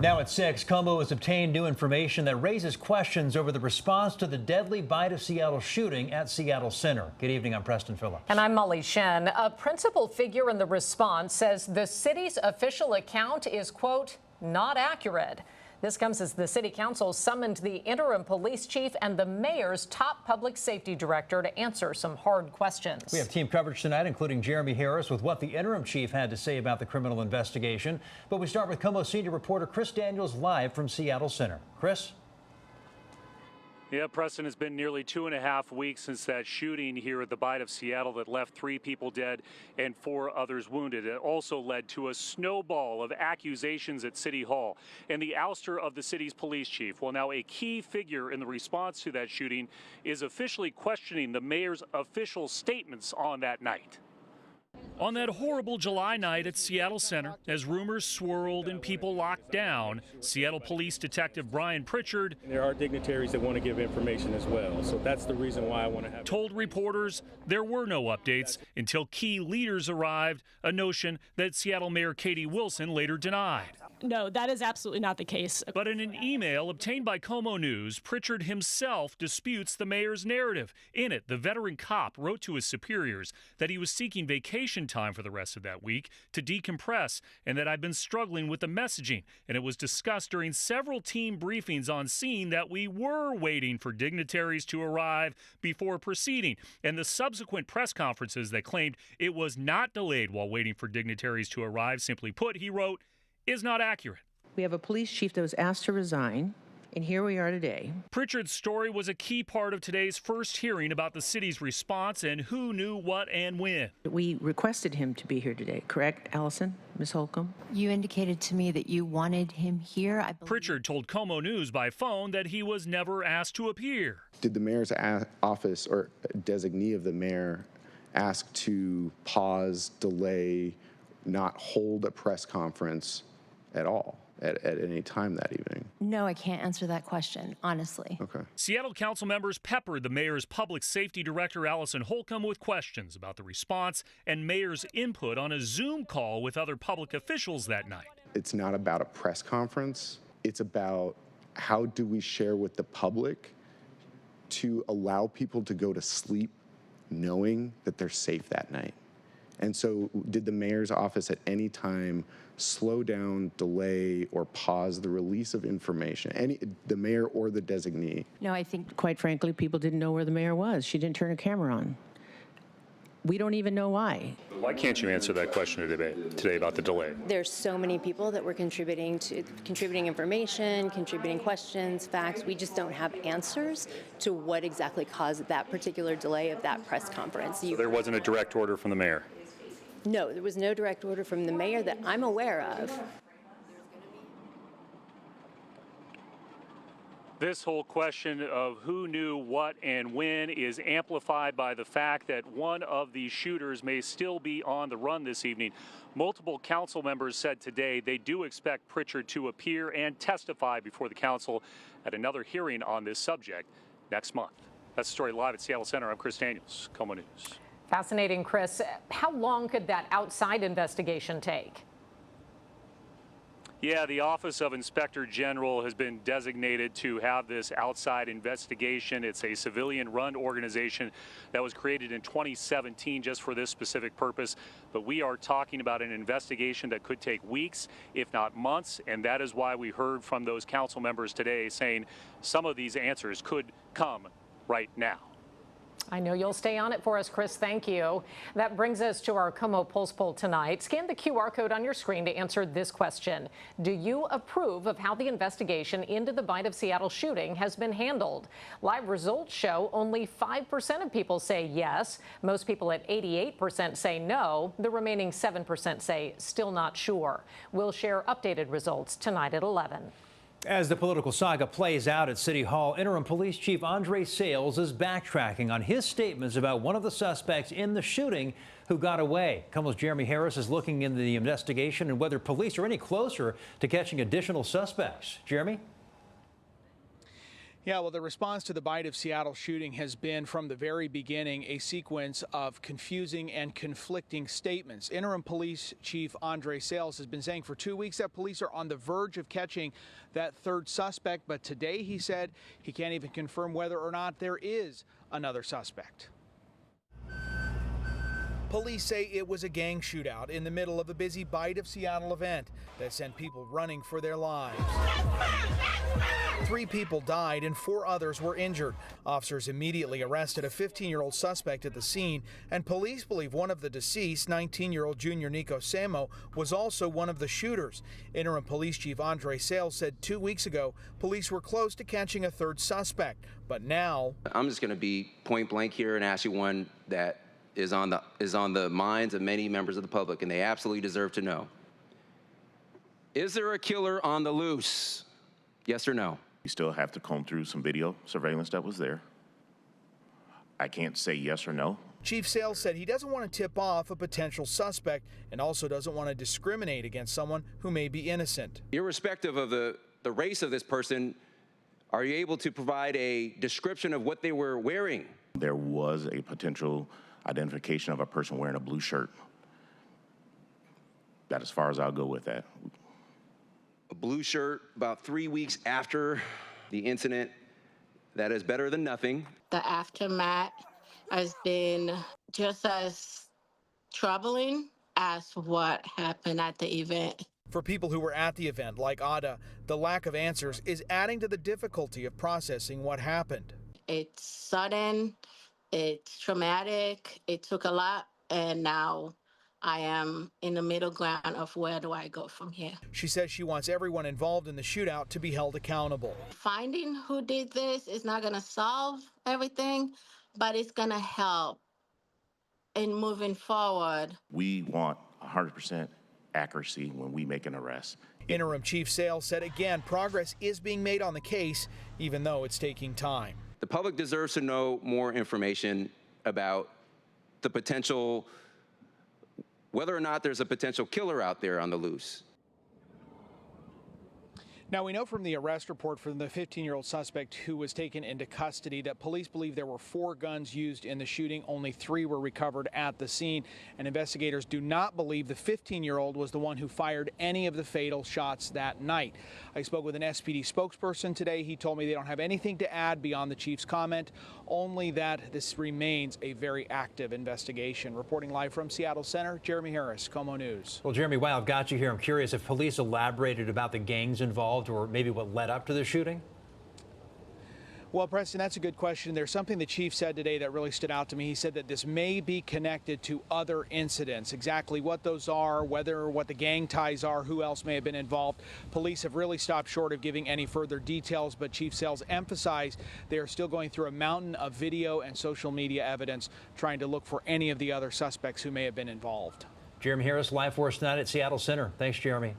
Now at 6, KOMO has obtained new information that raises questions over the response to the deadly Bite of Seattle shooting at Seattle Center. Good evening, I'm Preston Phillips. And I'm Molly Shen. A principal figure in the response says the city's official account is, quote, not accurate. This comes as the city council summoned the interim police chief and the mayor's top public safety director to answer some hard questions. We have team coverage tonight, including Jeremy Harris, with what the interim chief had to say about the criminal investigation. But we start with KOMO senior reporter Chris Daniels live from Seattle Center. Chris? Yeah, Preston, it's been nearly 2.5 weeks since that shooting here at the Bite of Seattle that left 3 people dead and 4 others wounded. It also led to a snowball of accusations at City Hall and the ouster of the city's police chief. Well, now a key figure in the response to that shooting is officially questioning the mayor's official statements on that night. On that horrible July night at Seattle Center, as rumors swirled and people locked down, Seattle Police Detective Brian Pritchard there are dignitaries that want to give information as well, so that's the reason why I want to have told reporters there were no updates until key leaders arrived, a notion that Seattle Mayor Katie Wilson later denied. No, that is absolutely not the case. But in an email obtained by KOMO News, Pritchard himself disputes the mayor's narrative. In it, the veteran cop wrote to his superiors that he was seeking vacation time for the rest of that week to decompress and that I've been struggling with the messaging. And it was discussed during several team briefings on scene that we were waiting for dignitaries to arrive before proceeding. And the subsequent press conferences that claimed it was not delayed while waiting for dignitaries to arrive, simply put, he wrote, is not accurate. We have a police chief that was asked to resign, and here we are today. Pritchard's story was a key part of today's first hearing about the city's response and who knew what and when. We requested him to be here today, correct, Allison, Ms. Holcomb? You indicated to me that you wanted him here. Pritchard told KOMO News by phone that he was never asked to appear. Did the mayor's office or designee of the mayor ask to pause, delay, not hold a press conference at all at any time that evening? No, I can't answer that question, honestly. Okay. Seattle council members peppered the mayor's public safety director, Allison Holcomb, with questions about the response and mayor's input on a Zoom call with other public officials that night. It's not about a press conference. It's about how do we share with the public to allow people to go to sleep knowing that they're safe that night. And so did the mayor's office at any time slow down, delay, or pause the release of information, the mayor or the designee? No, I think, quite frankly, people didn't know where the mayor was. She didn't turn her camera on. We don't even know why. Why can't you answer that question today about the delay? There's so many people that were contributing information, contributing questions, facts. We just don't have answers to what exactly caused that particular delay of that press conference. So there wasn't a direct order from the mayor? No, there was no direct order from the mayor that I'm aware of. This whole question of who knew what and when is amplified by the fact that one of the shooters may still be on the run this evening. Multiple council members said today they do expect Pritchard to appear and testify before the council at another hearing on this subject next month. That's the story live at Seattle Center. I'm Chris Daniels, KOMO News. Fascinating, Chris. How long could that outside investigation take? Yeah, the Office of Inspector General has been designated to have this outside investigation. It's a civilian-run organization that was created in 2017 just for this specific purpose. But we are talking about an investigation that could take weeks, if not months, and that is why we heard from those council members today saying some of these answers could come right now. I know you'll stay on it for us, Chris. Thank you. That brings us to our KOMO Pulse Poll tonight. Scan the QR code on your screen to answer this question. Do you approve of how the investigation into the Bite of Seattle shooting has been handled? Live results show only 5% of people say yes. Most people at 88% say no. The remaining 7% say still not sure. We'll share updated results tonight at 11. As the political saga plays out at City Hall, Interim Police Chief Sayles is backtracking on his statements about one of the suspects in the shooting who got away. KOMO's Jeremy Harris is looking into the investigation and whether police are any closer to catching additional suspects. Jeremy? Yeah, well, the response to the Bite of Seattle shooting has been from the very beginning a sequence of confusing and conflicting statements. Interim Police Chief Sayles has been saying for 2 weeks that police are on the verge of catching that third suspect, but today he said he can't even confirm whether or not there is another suspect. Police say it was a gang shootout in the middle of a busy Bite of Seattle event that sent people running for their lives. 3 people died and 4 others were injured. Officers immediately arrested a 15-year-old suspect at the scene, and police believe one of the deceased, 19-year-old Junior Nico Samo, was also one of the shooters. Interim Police Chief Sayles said 2 weeks ago police were close to catching a third suspect, but now... I'm just going to be point blank here and ask you one that is on the minds of many members of the public, and they absolutely deserve to know. Is there a killer on the loose? Yes or no? We still have to comb through some video surveillance that was there. I can't say yes or no. Chief Sayles said he doesn't want to tip off a potential suspect and also doesn't want to discriminate against someone who may be innocent. Irrespective of the race of this person, are you able to provide a description of what they were wearing? There was a potential identification of a person wearing a blue shirt. That's as far as I'll go with that. A blue shirt about 3 weeks after the incident, that is better than nothing. The aftermath has been just as troubling as what happened at the event. For people who were at the event, like Ada, the lack of answers is adding to the difficulty of processing what happened. It's sudden, it's traumatic, it took a lot, and now I am in the middle ground of where do I go from here. She says she wants everyone involved in the shootout to be held accountable. Finding who did this is not going to solve everything, but it's going to help in moving forward. We want 100% accuracy when we make an arrest. Interim Chief Sayles said again progress is being made on the case, even though it's taking time. The public deserves to know more information about the potential, whether or not there's a potential killer out there on the loose. Now, we know from the arrest report from the 15-year-old suspect who was taken into custody that police believe there were 4 guns used in the shooting. Only 3 were recovered at the scene, and investigators do not believe the 15-year-old was the one who fired any of the fatal shots that night. I spoke with an SPD spokesperson today. He told me they don't have anything to add beyond the chief's comment, only that this remains a very active investigation. Reporting live from Seattle Center, Jeremy Harris, KOMO News. Well, Jeremy, while I've got you here, I'm curious if police elaborated about the gangs involved or maybe what led up to the shooting? Well, Preston, that's a good question. There's something the chief said today that really stood out to me. He said that this may be connected to other incidents. Exactly what those are, what the gang ties are, who else may have been involved. Police have really stopped short of giving any further details, but Chief Sayles emphasized they are still going through a mountain of video and social media evidence, trying to look for any of the other suspects who may have been involved. Jeremy Harris, live for us tonight at Seattle Center. Thanks, Jeremy.